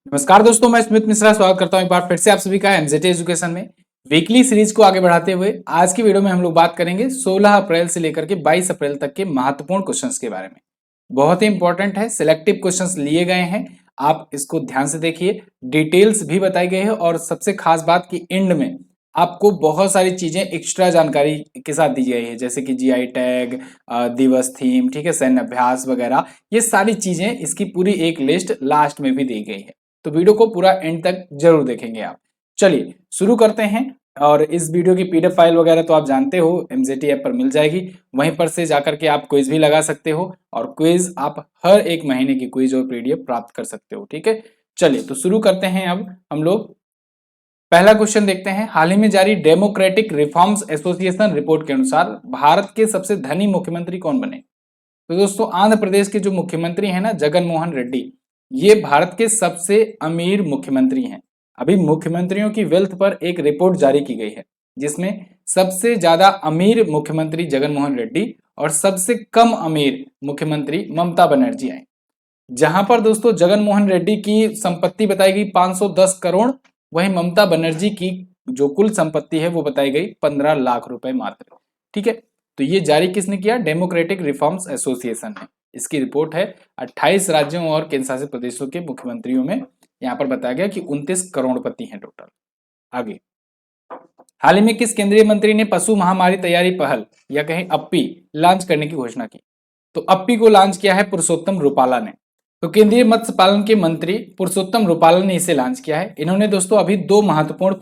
नमस्कार दोस्तों, मैं स्मित मिश्रा स्वागत करता हूं एक बार फिर से आप सभी का एमजेटी एजुकेशन में वीकली सीरीज को आगे बढ़ाते हुए आज की वीडियो में हम लोग बात करेंगे 16 अप्रैल से लेकर के 22 अप्रैल तक के महत्वपूर्ण क्वेश्चंस के बारे में। बहुत ही इंपॉर्टेंट है, सिलेक्टिव क्वेश्चंस लिए गए हैं, आप इसको ध्यान से देखिए। डिटेल्स भी बताई गई है और सबसे खास बात की एंड में आपको बहुत सारी चीजें एक्स्ट्रा जानकारी के साथ दी गई है, जैसे कि जीआई टैग, दिवस थीम, ठीक है, सैन्य अभ्यास वगैरह। ये सारी चीजें इसकी पूरी एक लिस्ट लास्ट में भी दी गई है, तो वीडियो को पूरा एंड तक जरूर देखेंगे आप। चलिए शुरू करते हैं। और इस वीडियो की पीडीएफ फाइल वगैरह तो आप जानते हो एमजेटी ऐप पर मिल जाएगी, वहीं पर से जाकर के आप क्विज भी लगा सकते हो और क्विज आप हर एक महीने की क्विज और पीडीएफ प्राप्त कर सकते हो। ठीक है, चलिए तो शुरू करते हैं। अब हम लोग पहला क्वेश्चन देखते हैं। हाल ही में जारी डेमोक्रेटिक रिफॉर्म्स एसोसिएशन रिपोर्ट के अनुसार भारत के सबसे धनी मुख्यमंत्री कौन बने? तो दोस्तों आंध्र प्रदेश के जो मुख्यमंत्री हैं ना, जगन मोहन रेड्डी, ये भारत के सबसे अमीर मुख्यमंत्री हैं। अभी मुख्यमंत्रियों की वेल्थ पर एक रिपोर्ट जारी की गई है जिसमें सबसे ज्यादा अमीर मुख्यमंत्री जगन मोहन रेड्डी और सबसे कम अमीर मुख्यमंत्री ममता बनर्जी आए। जहां पर दोस्तों जगन मोहन रेड्डी की संपत्ति बताई गई 510 करोड़, वहीं ममता बनर्जी की जो कुल संपत्ति है वो बताई गई 15 लाख रुपए मात्र। ठीक है, तो ये जारी किसने किया? डेमोक्रेटिक रिफॉर्म्स एसोसिएशन है। इसकी रिपोर्ट है 28 राज्यों और केंद्र शासित प्रदेशों के मुख्यमंत्रियों में। यहाँ पर बताया गया कि 29 करोड़पति हैं टोटल। आगे, हाल ही में किस केंद्रीय मंत्री ने पशु महामारी तैयारी पहल या कहीं अप्पी लॉन्च करने की घोषणा की? तो अप्पी को लॉन्च किया है पुरुषोत्तम रूपाला ने। तो केंद्रीय मत्स्य पालन के मंत्री पुरुषोत्तम रूपाला ने इसे लॉन्च किया है। इन्होंने दोस्तों अभी दो महत्वपूर्ण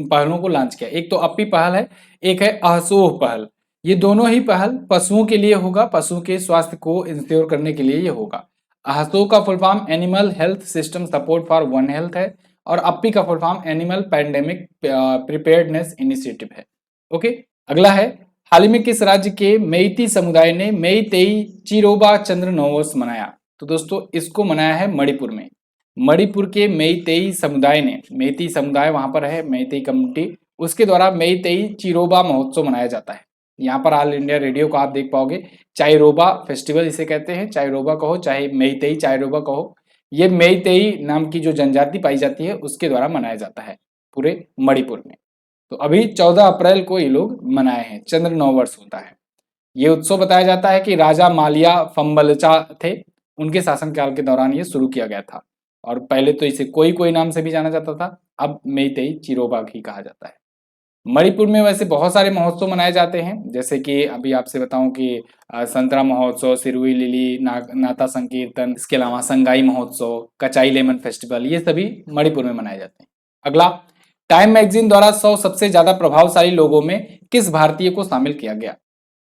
पहलों को लॉन्च किया। एक तो अप्पी पहल है, एक है अहसोह पहल। ये दोनों ही पहल पशुओं के लिए होगा, पशुओं के स्वास्थ्य को इंश्योर करने के लिए ये होगा। अहसोह का full form animal health system support for one health है और अप्पी का full form animal pandemic preparedness initiative है। ओके, अगला है, हाल ही में किस राज्य के मेइती समुदाय ने मेइतेई चिरोबा चंद्र नववर्ष मनाया? तो दोस्तों इसको मनाया है मणिपुर में। मणिपुर के मेइतेई समुदाय ने, मेइती समुदाय वहां पर है, मेइतेई कम्युनिटी, उसके द्वारा मेइतेई चिरोबा महोत्सव मनाया जाता है। यहाँ पर ऑल इंडिया रेडियो को आप देख पाओगे, चाइरोबा फेस्टिवल इसे कहते हैं। चाइरोबा कहो चाहे मेइतेई चाइरोबा कहो, ये मेइतेई नाम की जो जनजाति पाई जाती है उसके द्वारा मनाया जाता है पूरे मणिपुर में। तो अभी 14 अप्रैल को ये लोग मनाए हैं, चंद्र नववर्ष होता है। ये उत्सव बताया जाता है कि राजा मालिया फम्बलचा थे, उनके शासनकाल के दौरान ये शुरू किया गया था। और पहले तो इसे कोई कोई नाम से भी जाना जाता था, अब मेइतेई चिरोबा ही कहा जाता है। मणिपुर में वैसे बहुत सारे महोत्सव मनाए जाते हैं, जैसे कि अभी आपसे बताऊं कि संतरा महोत्सव, सिरुई लिली, नाता संकीर्तन, इसके अलावा संगाई महोत्सव, कचाई लेमन फेस्टिवल, ये सभी मणिपुर में मनाए जाते हैं। अगला, टाइम मैगजीन द्वारा 100 सबसे ज्यादा प्रभावशाली लोगों में किस भारतीय को शामिल किया गया?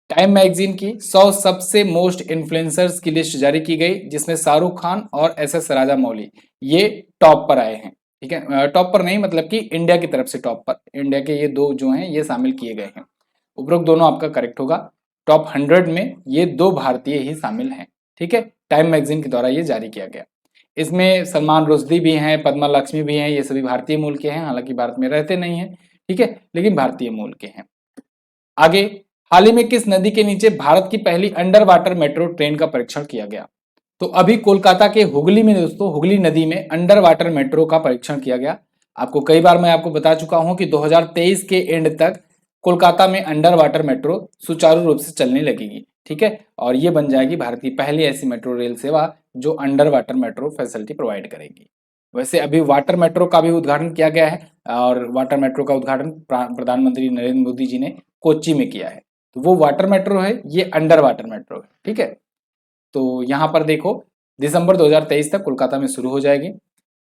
टाइम मैगजीन की 100 सबसे मोस्ट इन्फ्लुएंसर्स की लिस्ट जारी की गई, जिसमें शाहरुख खान और एस राजा मौली ये टॉप पर आए हैं। ठीक है, टॉप पर नहीं मतलब कि इंडिया की तरफ से टॉप पर, इंडिया के ये दो जो हैं ये शामिल किए गए हैं। उपरोक्त दोनों आपका करेक्ट होगा। टॉप 100 में ये दो भारतीय ही शामिल हैं। ठीक है, टाइम मैगजीन के द्वारा ये जारी किया गया। इसमें सलमान रुश्दी भी हैं, पद्मा लक्ष्मी भी हैं, ये सभी भारतीय मूल के हैं, हालांकि भारत में रहते नहीं हैं। ठीक है, लेकिन भारतीय मूल के हैं। आगे, हाल ही में किस नदी के नीचे भारत की पहली अंडर वाटर मेट्रो ट्रेन का परीक्षण किया गया? तो अभी कोलकाता के हुगली में दोस्तों, हुगली नदी में अंडर वाटर मेट्रो का परीक्षण किया गया। आपको कई बार मैं आपको बता चुका हूं कि 2023 के एंड तक कोलकाता में अंडर वाटर मेट्रो सुचारू रूप से चलने लगेगी। ठीक है, और ये बन जाएगी भारत की पहली ऐसी मेट्रो रेल सेवा जो under water metro facility provide करेगी। वैसे अभी वाटर मेट्रो का भी उद्घाटन किया गया है और वाटर मेट्रो का उद्घाटन प्रधानमंत्री नरेंद्र मोदी जी ने कोच्चि में किया है। तो वो वाटर मेट्रो है, ये अंडर वाटर मेट्रो है। ठीक है, तो यहाँ पर देखो, दिसंबर 2023 तक कोलकाता में शुरू हो जाएगी।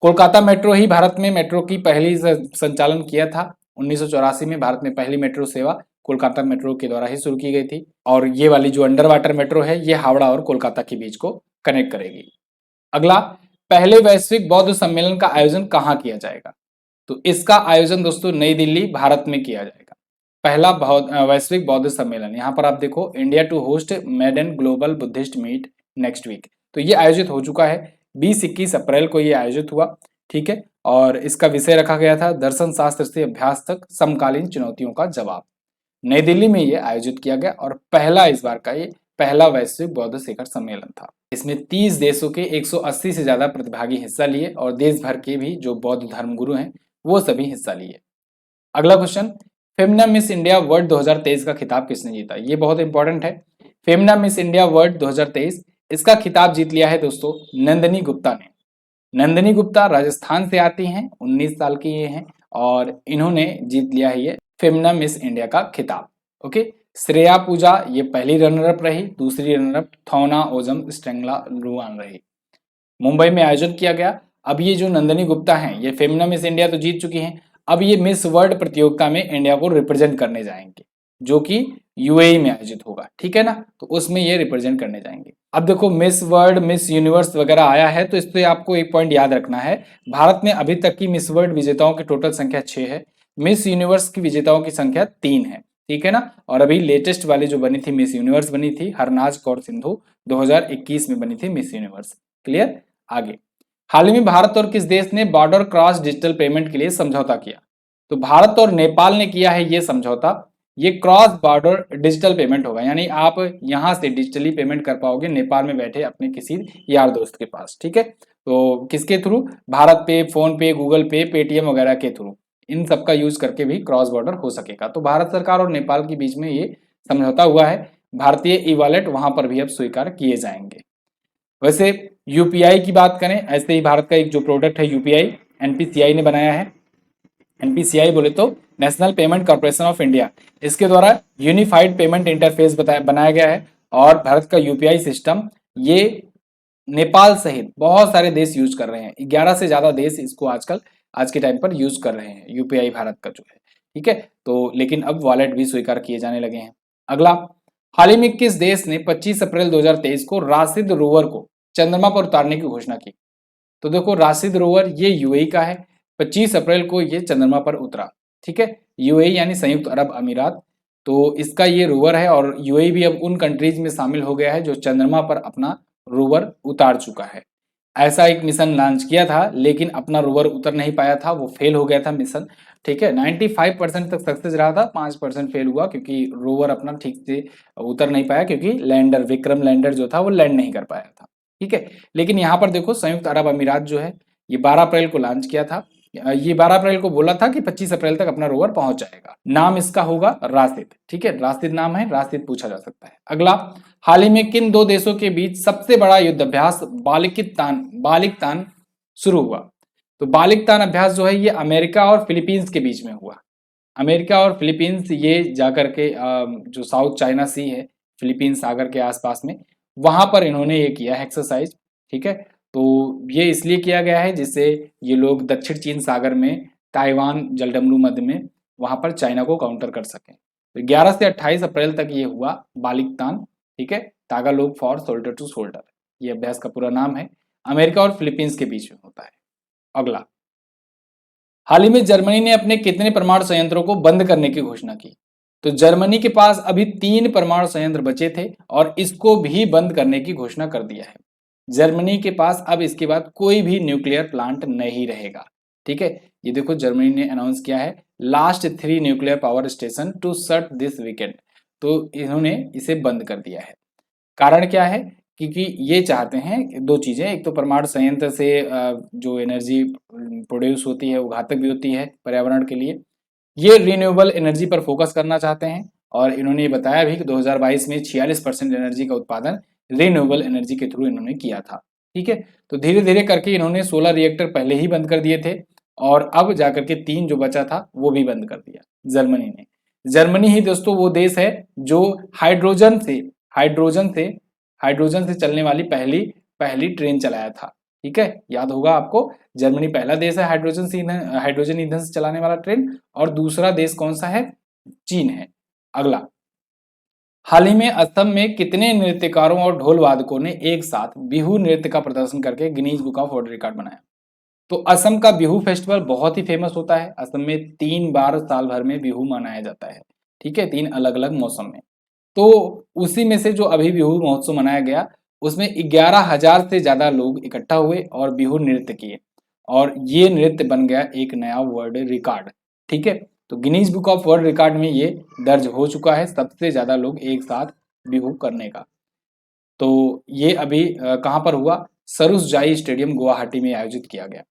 कोलकाता मेट्रो ही भारत में मेट्रो की पहली संचालन किया था। 1984 में भारत में पहली मेट्रो सेवा कोलकाता मेट्रो के द्वारा ही शुरू की गई थी। और ये वाली जो अंडर वाटर मेट्रो है ये हावड़ा और कोलकाता के बीच को कनेक्ट करेगी। अगला, पहले वैश्विक बौद्ध सम्मेलन का आयोजन कहाँ किया जाएगा? तो इसका आयोजन दोस्तों नई दिल्ली भारत में किया जाएगा। पहला वैश्विक बौद्ध सम्मेलन, यहाँ पर आप देखो, India to host maiden global Buddhist meet next week, तो ये आयोजित हो चुका है। 20-21 अप्रैल को ये आयोजित हुआ। ठीक है, और इसका विषय रखा गया था दर्शन शास्त्र से अभ्यास तक समकालीन चुनौतियों का जवाब। नई दिल्ली में ये आयोजित किया गया और पहला इस बार का ये पहला वैश्विक बौद्ध शिखर सम्मेलन था। इसमें 30 देशों के 180 से ज्यादा प्रतिभागी हिस्सा लिए और देश भर के भी जो बौद्ध धर्मगुरु हैं वो सभी हिस्सा लिए। अगला question, Femina miss India world 2023 का खिताब किसने जीता? ये बहुत इंपॉर्टेंट है। फेमिना मिस इंडिया वर्ल्ड 2023 इसका खिताब जीत लिया है दोस्तों नंदिनी गुप्ता ने। नंदिनी गुप्ता राजस्थान से आती हैं, 19 साल की ये हैं और इन्होंने जीत लिया है ये फेमिना मिस इंडिया का खिताब। ओके, श्रेया पूजा ये पहली रनर अप रही, दूसरी रनर अप थौना ओजम स्ट्रेंगला लुआन रही। मुंबई में आयोजन किया गया। अब ये जो नंदिनी गुप्ता हैं ये फेमिना मिस इंडिया तो जीत चुकी हैं, अब ये मिस वर्ल्ड प्रतियोगिता में इंडिया को रिप्रेजेंट करने जाएंगे जो कि यूएई में आयोजित होगा, ठीक है ना, तो उसमें ये रिप्रेजेंट करने जाएंगे। अब देखो मिस वर्ल्ड मिस यूनिवर्स वगैरह आया है तो इससे आपको एक पॉइंट याद रखना है, भारत में अभी तक की मिस वर्ल्ड विजेताओं की टोटल संख्या 6 है, मिस यूनिवर्स की विजेताओं की संख्या 3 है, ठीक है ना। और अभी लेटेस्ट वाली जो बनी थी मिस यूनिवर्स बनी थी हरनाज कौर सिंधु 2021 में बनी थी मिस यूनिवर्स। क्लियर? आगे, हाल ही में भारत और किस देश ने बॉर्डर क्रॉस डिजिटल पेमेंट के लिए समझौता किया? तो भारत और नेपाल ने किया है ये समझौता। ये क्रॉस बॉर्डर डिजिटल पेमेंट होगा, यानी आप यहां से डिजिटली पेमेंट कर पाओगे नेपाल में बैठे अपने किसी यार दोस्त के पास, ठीक है। तो किसके थ्रू? भारत पे, फोन पे, गूगल पे, पेटीएम वगैरह के थ्रू, इन सब का यूज करके भी क्रॉस बॉर्डर हो सकेगा। तो भारत सरकार और नेपाल के बीच में ये समझौता हुआ है। भारतीय ई वॉलेट वहां पर भी अब स्वीकार किए जाएंगे। वैसे यूपीआई की बात करें, ऐसे ही भारत का एक जो प्रोडक्ट है यूपीआई, एनपीसीआई ने बनाया है। एनपीसीआई बोले तो national payment corporation of India, इसके द्वारा यूनिफाइड पेमेंट इंटरफेस बनाया गया है। और भारत का यूपीआई सिस्टम ये नेपाल सहित बहुत सारे देश यूज कर रहे हैं, 11 से ज्यादा देश इसको आजकल आज के टाइम पर यूज कर रहे हैं यूपीआई भारत का जो है, ठीक है। तो लेकिन अब वॉलेट भी स्वीकार किए जाने लगे हैं। अगला, हाल ही में किस देश ने 25 अप्रैल 2023 को राशिद रोवर को चंद्रमा पर उतारने की घोषणा की? तो देखो राशिद रोवर ये यूएई का है, 25 अप्रैल को ये चंद्रमा पर उतरा, ठीक है। यूएई यानी संयुक्त अरब अमीरात, तो इसका ये रोवर है और यूएई भी अब उन कंट्रीज में शामिल हो गया है जो चंद्रमा पर अपना रोवर उतार चुका है। ऐसा एक मिशन लॉन्च किया था लेकिन अपना रोवर उतर नहीं पाया था, वो फेल हो गया था मिशन, ठीक है। 95% तक सक्सेस रहा था, 5% फेल हुआ क्योंकि रोवर अपना ठीक से उतर नहीं पाया, क्योंकि लैंडर विक्रम लैंडर जो था वो लैंड नहीं कर पाया था, ठीक है। लेकिन यहाँ पर देखो संयुक्त अरब अमीरात जो है ये 12 अप्रैल को लॉन्च किया था, ये 12 अप्रैल को बोला था कि 25 अप्रैल तक अपना रोवर पहुंच जाएगा। नाम इसका होगा राशिद, ठीक है, राशिद नाम है, राशिद पूछा जा सकता है। अगला, हाल ही में किन दो देशों के बीच सबसे बड़ा युद्धाभ्यास बालिकतान शुरू हुआ? तो बालिकतान अभ्यास जो है ये अमेरिका और फिलीपींस के बीच में हुआ। अमेरिका और फिलीपींस ये जाकर के जो साउथ चाइना सी है फिलीपींस सागर के आसपास में, वहां पर इन्होंने ये किया है एक्सरसाइज, ठीक है। तो ये इसलिए किया गया है जिससे ये लोग दक्षिण चीन सागर में ताइवान जलडमरू मध्य में वहां पर चाइना को काउंटर कर सकें। तो 11 से 28 अप्रैल तक ये हुआ बालिकतान, ठीक है, तागालोग फॉर शोल्डर टू शोल्डर, ये अभ्यास का पूरा नाम है। अमेरिका और फिलीपींस के बीच में होता है। अगला, हाल ही में जर्मनी ने अपने कितने परमाणु संयंत्रों को बंद करने की घोषणा की? तो जर्मनी के पास अभी 3 परमाणु संयंत्र बचे थे और इसको भी बंद करने की घोषणा कर दिया है। जर्मनी के पास अब इसके बाद कोई भी न्यूक्लियर प्लांट नहीं रहेगा, ठीक है। ये देखो जर्मनी ने अनाउंस किया है last 3 nuclear power station to shut this weekend, तो इन्होंने इसे बंद कर दिया है। कारण क्या है? क्योंकि ये चाहते हैं दो चीजें, एक तो परमाणु संयंत्र से जो एनर्जी प्रोड्यूस होती है वो घातक भी होती है पर्यावरण के लिए, ये रिन्यूएबल एनर्जी पर फोकस करना चाहते हैं। और इन्होंने ये बताया भी कि 2022 में 46% एनर्जी का उत्पादन रिन्यूएबल एनर्जी के थ्रू इन्होंने किया था, ठीक है। तो धीरे धीरे करके इन्होंने 16 रिएक्टर पहले ही बंद कर दिए थे और अब जाकर के 3 जो बचा था वो भी बंद कर दिया जर्मनी ने। जर्मनी ही दोस्तों वो देश है जो हाइड्रोजन से चलने वाली पहली ट्रेन चलाया था, ठीक है। याद होगा आपको, जर्मनी पहला देश है हाइड्रोजन ईंधन से चलाने वाला ट्रेन, और दूसरा देश कौन सा है? चीन है। अगला, हाल ही में असम में कितने नृत्यकारों और ढोल वादकों ने एक साथ बिहू नृत्य का प्रदर्शन करके Guinness book of world record बनाया? तो असम का बिहू फेस्टिवल बहुत ही फेमस होता है। असम में 3 बार साल भर में बिहू मनाया जाता है, ठीक है, 3 अलग अलग मौसम में। तो उसी में से जो अभी बिहू महोत्सव मनाया गया उसमें 11,000 से ज्यादा लोग इकट्ठा हुए और बिहू नृत्य किए, और ये नृत्य बन गया एक नया वर्ल्ड रिकॉर्ड, ठीक है। तो Guinness book of world record में ये दर्ज हो चुका है सबसे ज्यादा लोग एक साथ बिहू करने का। तो ये अभी कहाँ पर हुआ, सरुसजाई स्टेडियम गुवाहाटी में आयोजित किया गया।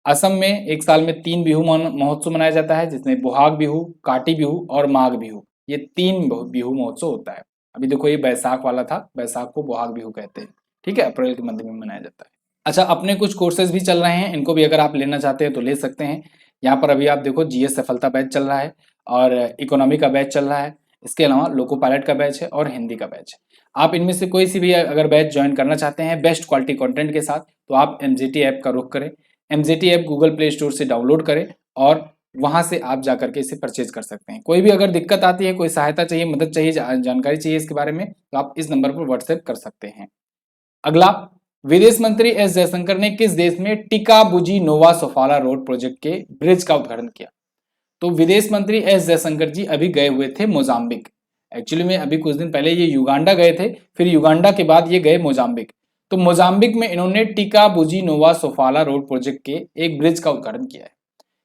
असम में एक साल में 3 बिहू महोत्सव मनाया जाता है, जिसमें बोहाग बिहू, काटी बिहू और माघ बिहू, ये 3 बिहू महोत्सव होता है। अभी देखो ये बैसाख वाला था, बैसाख को बोहाग बिहू कहते हैं, ठीक है, अप्रैल के मध्य में मनाया जाता है। अच्छा, अपने कुछ कोर्सेज भी चल रहे हैं, इनको भी अगर आप लेना चाहते हैं तो ले सकते हैं। यहाँ पर अभी आप देखो जीएस सफलता बैच चल रहा है और इकोनॉमी का बैच चल रहा है, इसके अलावा लोको पायलट का बैच है और हिंदी का बैच है। आप इनमें से कोई सी भी अगर बैच ज्वाइन करना चाहते हैं बेस्ट क्वालिटी कंटेंट के साथ, तो आप एमजीटी ऐप का रुख करें। MGT app Google play store से डाउनलोड करें और वहां से आप जाकर के इसे परचेज कर सकते हैं। कोई भी अगर दिक्कत आती है, कोई सहायता चाहिए, मदद चाहिए, जानकारी चाहिए इसके बारे में, तो आप इस नंबर पर व्हाट्सएप कर सकते हैं। अगला, विदेश मंत्री एस जयशंकर ने किस देश में टिकाबुजी नोवा सोफाला रोड प्रोजेक्ट के ब्रिज का उद्घाटन किया? तो विदेश मंत्री एस जयशंकर जी अभी गए हुए थे मोजाम्बिक। एक्चुअली में अभी कुछ दिन पहले ये युगांडा गए थे, फिर युगांडा के बाद ये गए मोजाम्बिक। तो मोजाम्बिक में इन्होंने टिकाबुजी नोवा सोफाला रोड प्रोजेक्ट के एक ब्रिज का उद्घाटन किया है।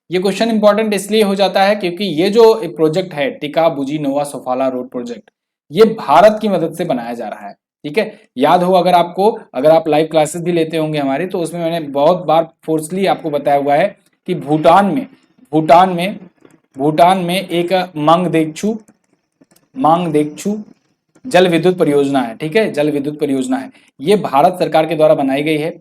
ये क्वेश्चन इंपॉर्टेंट इसलिए हो जाता है क्योंकि ये जो प्रोजेक्ट है टिकाबुजी नोवा सोफाला रोड प्रोजेक्ट, ये भारत की मदद से बनाया जा रहा है। ठीक है, याद हो अगर आपको, अगर आप लाइव क्लासेस भी लेते होंगे हमारी, तो उसमें मैंने बहुत बार फोर्सली आपको बताया हुआ है कि भूटान में एक मांगदेक्षु जल विद्युत परियोजना है। ठीक है, जल विद्युत परियोजना है, ये भारत सरकार के द्वारा बनाई गई है,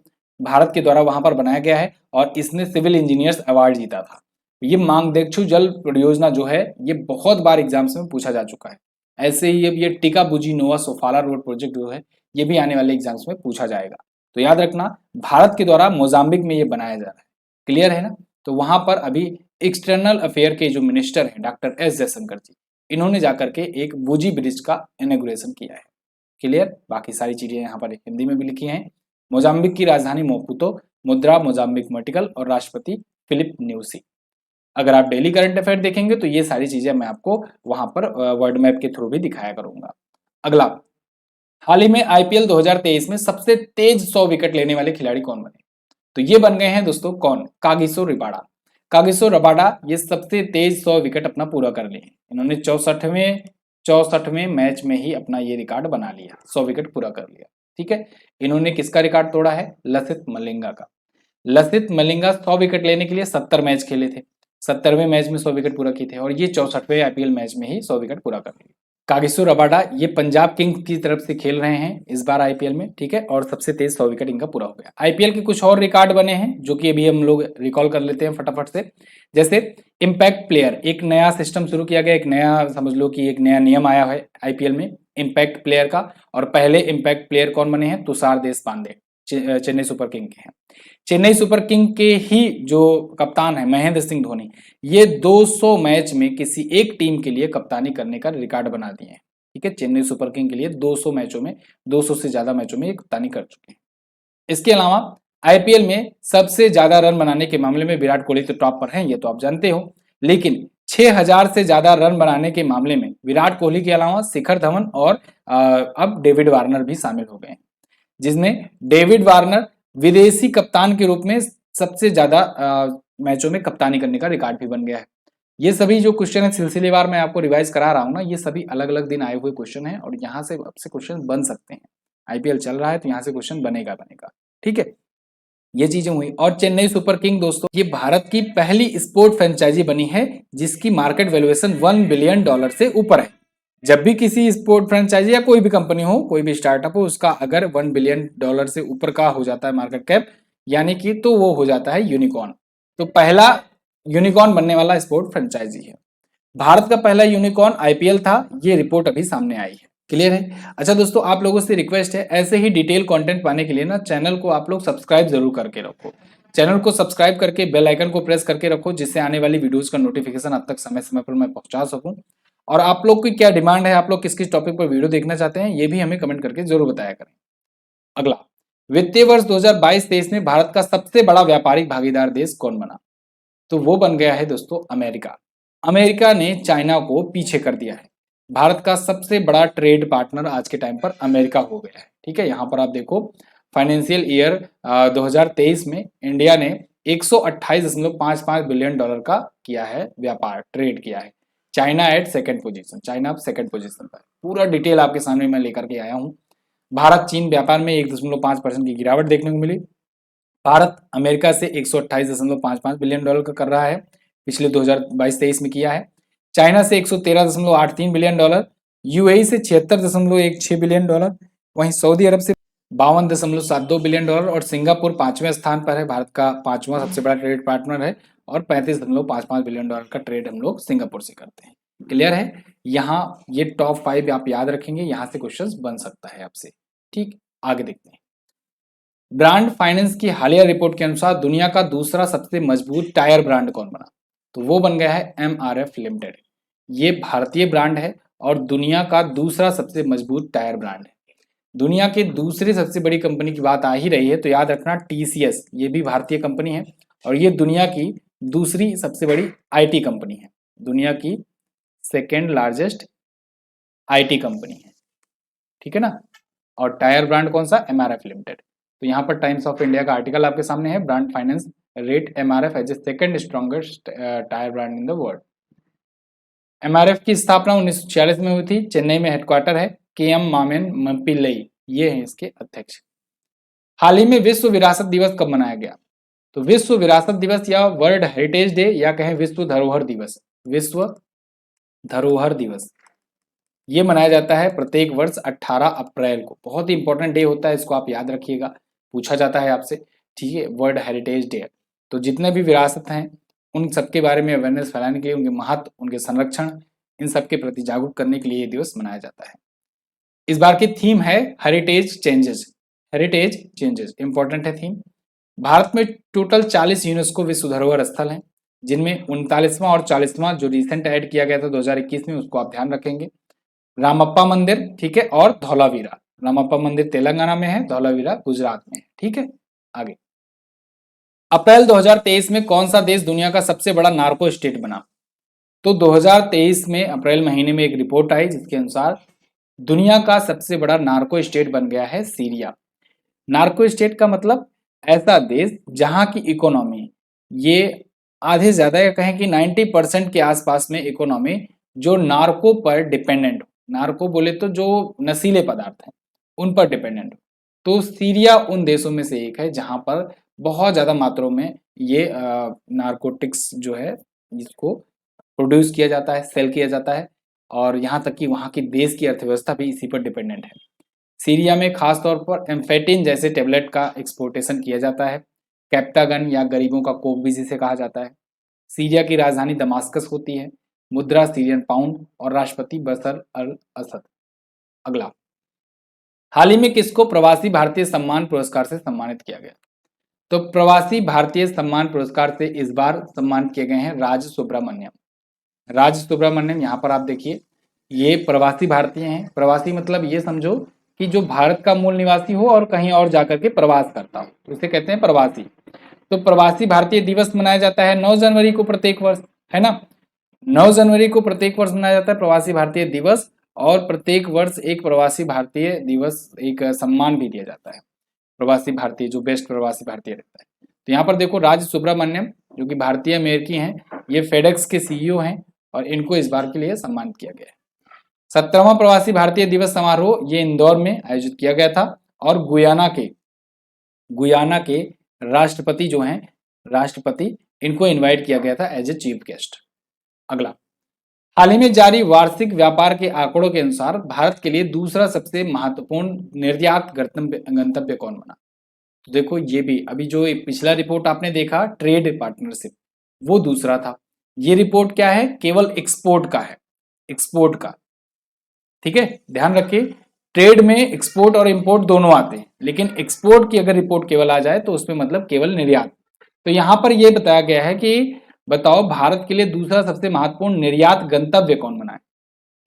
भारत के द्वारा वहां पर बनाया गया है और इसने सिविल इंजीनियर्स अवार्ड जीता था। ये मांगदेक्षु जल परियोजना जो है ये बहुत बार एग्जाम्स में पूछा जा चुका है। ऐसे ही अब ये टिकाबुजी नोवा सोफाला रोड प्रोजेक्ट जो है ये भी आने वाले एग्जाम्स में पूछा जाएगा। तो याद रखना, भारत के द्वारा मोजाम्बिक में ये बनाया जा रहा है। क्लियर है ना? तो वहां पर अभी एक्सटर्नल अफेयर के जो मिनिस्टर हैं डॉक्टर एस जयशंकर जी, इन्होंने जाकर के एक बुजी ब्रिज का इनॉग्रेशन किया है। क्लियर? बाकी सारी चीजें यहाँ पर हिंदी में भी लिखी हैं। मोजाम्बिक की राजधानी मोपुतो, मुद्रा मोजाम्बिक मर्टिकल और राष्ट्रपति फिलिप न्यूसी। अगर आप डेली करंट अफेयर देखेंगे तो ये सारी चीजें मैं आपको वहां पर वर्ल्ड मैप के थ्रू भी दिखाया करूंगा। अगला, हाल ही में आईपीएल 2023 में सबसे तेज 100 विकेट लेने वाले खिलाड़ी कौन बने? तो ये बन गए हैं दोस्तों कौन? Kagiso Rabada. कागिसो रबाडा ये सबसे तेज 100 विकेट अपना पूरा कर लिए। इन्होंने 64वें मैच में ही अपना ये रिकॉर्ड बना लिया, 100 विकेट पूरा कर लिया। ठीक है, इन्होंने किसका रिकॉर्ड तोड़ा है? लसित मलिंगा का। लसित मलिंगा 100 विकेट लेने के लिए 70 मैच खेले थे, 70वें मैच में 100 विकेट पूरा किए थे और ये 64वें आईपीएल मैच में ही 100 विकेट पूरा कर लिए। कागिसो रबाडा ये पंजाब किंग्स की तरफ से खेल रहे हैं इस बार आईपीएल में। ठीक है, और सबसे तेज 100 विकेट इनका पूरा हो गया। आईपीएल के कुछ और रिकॉर्ड बने हैं जो कि अभी हम लोग रिकॉल कर लेते हैं फटाफट से। जैसे इम्पैक्ट प्लेयर, एक नया सिस्टम शुरू किया गया, एक नया समझ लो कि एक नया नियम आया है आईपीएल में इम्पैक्ट प्लेयर का। और पहले इम्पैक्ट प्लेयर कौन बने हैं? तुषार देशपांडे, चेन्नई सुपर किंग के हैं। चेन्नई सुपर किंग के ही जो कप्तान है महेंद्र सिंह धोनी, ये 200 मैच में किसी एक टीम के लिए कप्तानी करने का रिकॉर्ड बना दिए हैं। ठीक है, चेन्नई सुपर किंग के लिए 200 मैचों में, 200 से ज्यादा मैचों में ये कप्तानी कर चुके हैं। इसके अलावा आईपीएल में सबसे ज्यादा रन बनाने के मामले में विराट कोहली तो टॉप पर हैं, ये तो आप जानते हो, लेकिन 6000 से ज्यादा रन बनाने के मामले में विराट कोहली के अलावा शिखर धवन और अब डेविड वार्नर भी शामिल हो गए हैं, जिसमें डेविड वार्नर विदेशी कप्तान के रूप में सबसे ज्यादा मैचों में कप्तानी करने का रिकॉर्ड भी बन गया है। ये सभी जो क्वेश्चन है सिलसिलेवार मैं आपको रिवाइज करा रहा हूँ ना, ये सभी अलग अलग दिन आए हुए क्वेश्चन हैं और यहाँ से आपसे क्वेश्चन बन सकते हैं। आईपीएल चल रहा है तो यहाँ से क्वेश्चन बनेगा। ठीक है, ये चीजें हुई। और चेन्नई सुपर किंग दोस्तों ये भारत की पहली स्पोर्ट फ्रेंचाइजी बनी है जिसकी मार्केट वैल्यूएशन $1 बिलियन से ऊपर है। जब भी किसी स्पोर्ट फ्रेंचाइजी या कोई भी कंपनी हो, कोई भी स्टार्टअप हो, उसका अगर $1 बिलियन से ऊपर का हो जाता है मार्केट कैप, यानी कि तो वो हो जाता है यूनिकॉर्न। तो पहला यूनिकॉर्न बनने वाला स्पोर्ट फ्रेंचाइजी है। भारत का पहला यूनिकॉर्न आईपीएल था, ये रिपोर्ट अभी सामने आई है। क्लियर है? अच्छा दोस्तों, आप लोगों से रिक्वेस्ट है ऐसे ही डिटेल कंटेंट पाने के लिए ना चैनल को आप लोग सब्सक्राइब जरूर करके रखो। चैनल को सब्सक्राइब करके बेल आइकन को प्रेस करके रखो, जिससे आने वाली वीडियोस का नोटिफिकेशन आप तक समय समय पर मैं पहुंचा सकूं। और आप लोग की क्या डिमांड है, आप लोग किस किस टॉपिक पर वीडियो देखना चाहते हैं, ये भी हमें कमेंट करके जरूर बताया करें। अगला, वित्तीय वर्ष 2022-23 में भारत का सबसे बड़ा व्यापारिक भागीदार देश कौन बना? तो वो बन गया है दोस्तों अमेरिका। अमेरिका ने चाइना को पीछे कर दिया है। भारत का सबसे बड़ा ट्रेड पार्टनर आज के टाइम पर अमेरिका हो गया है। ठीक है, यहाँ पर आप देखो फाइनेंशियल ईयर 2023 में इंडिया ने $128.55 बिलियन का किया है व्यापार, ट्रेड किया है। China eight second position, China अब सेकंड पोजीशन पर। पूरा डिटेल आपके सामने मैं लेकर के आया हूँ। भारत चीन व्यापार में 1.5% की गिरावट देखने को मिली। भारत अमेरिका से 128.55 बिलियन डॉलर का कर रहा है, पिछले 2022-23 में किया है। चाइना से 113.83 बिलियन डॉलर, यूएई से 76.16 बिलियन डॉलर, वहीं सऊदी अरब से 52.72 बिलियन डॉलर और सिंगापुर 5वें स्थान पर है, भारत का 5वां सबसे बड़ा ट्रेड पार्टनर है और 35.55 बिलियन डॉलर का ट्रेड हम लोग सिंगापुर से करते हैं। क्लियर है? यहाँ ये टॉप 5 आप याद रखेंगे, यहाँ से क्वेश्चन बन सकता है आपसे। ठीक, आगे देखते हैं। ब्रांड फाइनेंस की हालिया रिपोर्ट के अनुसार दुनिया का दूसरा सबसे मजबूत टायर ब्रांड कौन बना? तो वो बन गया है एमआरएफ लिमिटेड। ये भारतीय ब्रांड है और दुनिया का दूसरा सबसे मजबूत टायर ब्रांड है। दुनिया की दूसरी सबसे बड़ी कंपनी की बात आ ही रही है तो याद रखना टीसीएस, ये भी भारतीय कंपनी है और ये दुनिया की दूसरी सबसे बड़ी आईटी कंपनी है, दुनिया की सेकेंड लार्जेस्ट आईटी कंपनी है। ठीक है ना? और टायर ब्रांड कौन सा? MRF limited. तो यहाँ पर टाइम्स ऑफ इंडिया का आर्टिकल आपके सामने है, brand finance rate MRF as a second strongest tyre brand in the world. MRF की स्थापना 1946 में हुई थी, चेन्नई में हेडक्वार्टर है, के एम मामेन मपिल्लई ये हैं इसके अध्यक्ष। हाल ही में विश्व विरासत दिवस कब मनाया गया? तो विश्व विरासत दिवस या वर्ल्ड हेरिटेज डे या कहें विश्व धरोहर दिवस, विश्व धरोहर दिवस ये मनाया जाता है प्रत्येक वर्ष 18 अप्रैल को। बहुत ही इंपॉर्टेंट डे होता है, इसको आप याद रखिएगा, पूछा जाता है आपसे। ठीक है, वर्ल्ड हेरिटेज डे। तो जितने भी विरासत हैं उन सबके बारे में अवेयरनेस फैलाने के लिए, उनके महत्व, उनके संरक्षण, इन सब के प्रति जागरूक करने के लिए ये दिवस मनाया जाता है। इस बार की थीम है heritage changes. Heritage changes important है थीम। भारत में टोटल 40 यूनेस्को विश्व धरोहर स्थल हैं, जिनमें 39वां और 40वां जो रिसेंट ऐड किया गया था 2021 में, उसको आप ध्यान रखेंगे। रामप्पा मंदिर, ठीक है, और धौलावीरा। रामप्पा मंदिर तेलंगाना में है, धौलावीरा गुजरात में है। ठीक है, आगे। अप्रैल 2023 में कौन सा देश दुनिया का सबसे बड़ा नार्को स्टेट बना? तो 2023 में अप्रैल महीने में एक रिपोर्ट आई जिसके अनुसार दुनिया का सबसे बड़ा नार्को स्टेट बन गया है सीरिया। नार्को स्टेट का मतलब ऐसा देश जहां की इकोनॉमी ये आधे ज्यादा या कहें कि 90% के आसपास में इकोनॉमी जो नार्को पर डिपेंडेंट हो। नार्को बोले तो जो नशीले पदार्थ हैं उन पर डिपेंडेंट हो। तो सीरिया उन देशों में से एक है जहां पर बहुत ज्यादा मात्रा में ये नार्कोटिक्स जो है इसको प्रोड्यूस किया जाता है, सेल किया जाता है और यहाँ तक कि वहाँ की देश की अर्थव्यवस्था भी इसी पर डिपेंडेंट है। सीरिया में खास तौर पर एम्फेटिन जैसे टेबलेट का एक्सपोर्टेशन किया जाता है। कैप्टागन या गरीबों का कोक भी जिसे कहा जाता है। सीरिया की राजधानी दमास्कस होती है। मुद्रा सीरियन पाउंड और राष्ट्रपति बशर अल असद। अगला, हाल ही में किसको प्रवासी भारतीय सम्मान पुरस्कार से सम्मानित किया गया? तो प्रवासी भारतीय सम्मान पुरस्कार से इस बार सम्मानित किए गए हैं राज सुब्रमण्यम। राज सुब्रमण्यम, यहाँ पर आप देखिए, ये प्रवासी भारतीय हैं। प्रवासी मतलब ये समझो कि जो भारत का मूल निवासी हो और कहीं और जाकर के प्रवास करता हो, तो इसे कहते हैं प्रवासी। तो प्रवासी भारतीय दिवस मनाया जाता है 9 जनवरी को प्रत्येक वर्ष, है ना? 9 जनवरी को प्रत्येक वर्ष मनाया जाता है प्रवासी भारतीय दिवस और प्रत्येक वर्ष एक प्रवासी भारतीय दिवस, एक सम्मान भी दिया जाता है प्रवासी भारतीय, जो बेस्ट प्रवासी भारतीय रहता है। तो यहाँ पर देखो राज सुब्रमण्यम जो कि भारतीय अमेरिकी हैं, ये फेडेक्स के सीईओ हैं और इनको इस बार के लिए सम्मानित किया गया है। 17वां प्रवासी भारतीय दिवस समारोह ये इंदौर में आयोजित किया गया था और गुयाना के राष्ट्रपति जो हैं, राष्ट्रपति, इनको इनवाइट किया गया था एज ए चीफ गेस्ट। अगला, हाल ही में जारी वार्षिक व्यापार के आंकड़ों के अनुसार भारत के लिए दूसरा सबसे महत्वपूर्ण निर्यात गंतव्य कौन बना? तो देखो ये भी अभी जो पिछला रिपोर्ट आपने देखा ट्रेड पार्टनरशिप, वो दूसरा था। ये रिपोर्ट क्या है? केवल एक्सपोर्ट का है, एक्सपोर्ट का। ठीक है, ध्यान रखिए, ट्रेड में एक्सपोर्ट और इंपोर्ट दोनों आते हैं, लेकिन एक्सपोर्ट की अगर रिपोर्ट केवल आ जाए तो उसमें मतलब केवल निर्यात। तो यहां पर यह बताया गया है कि बताओ भारत के लिए दूसरा सबसे महत्वपूर्ण निर्यात गंतव्य कौन बना है?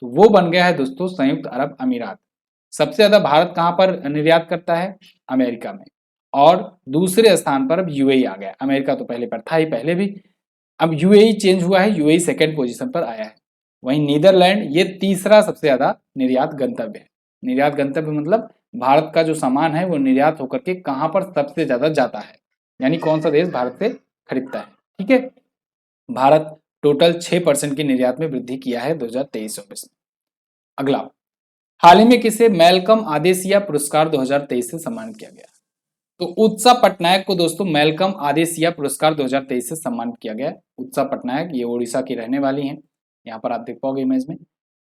तो वो बन गया है दोस्तों संयुक्त अरब अमीरात। सबसे ज्यादा भारत कहां पर निर्यात करता है? अमेरिका में। और दूसरे स्थान पर अब यूएई आ गया। अमेरिका तो पहले पर था ही पहले भी, अब यूएई चेंज हुआ है, यूएई सेकंड पोजीशन पर आया है। वहीं नीदरलैंड ये तीसरा सबसे ज्यादा निर्यात गंतव्य है। निर्यात गंतव्य मतलब भारत का जो सामान है वो निर्यात होकर के कहां पर सबसे ज्यादा जाता है, यानी कौन सा देश भारत से खरीदता है। ठीक है, भारत टोटल 6% की निर्यात में वृद्धि किया है 2023-24 में। अगला, हाल ही में किसे मैल्कम आदेसिया पुरस्कार 2023 से सम्मानित किया गया? तो उत्सा पटनायक को दोस्तों मैल्कम आदेसिया पुरस्कार 2023 से सम्मानित किया गया। उत्सा पटनायक ये ओडिशा की रहने वाली हैं, यहाँ पर आप देख पाओगे इमेज में।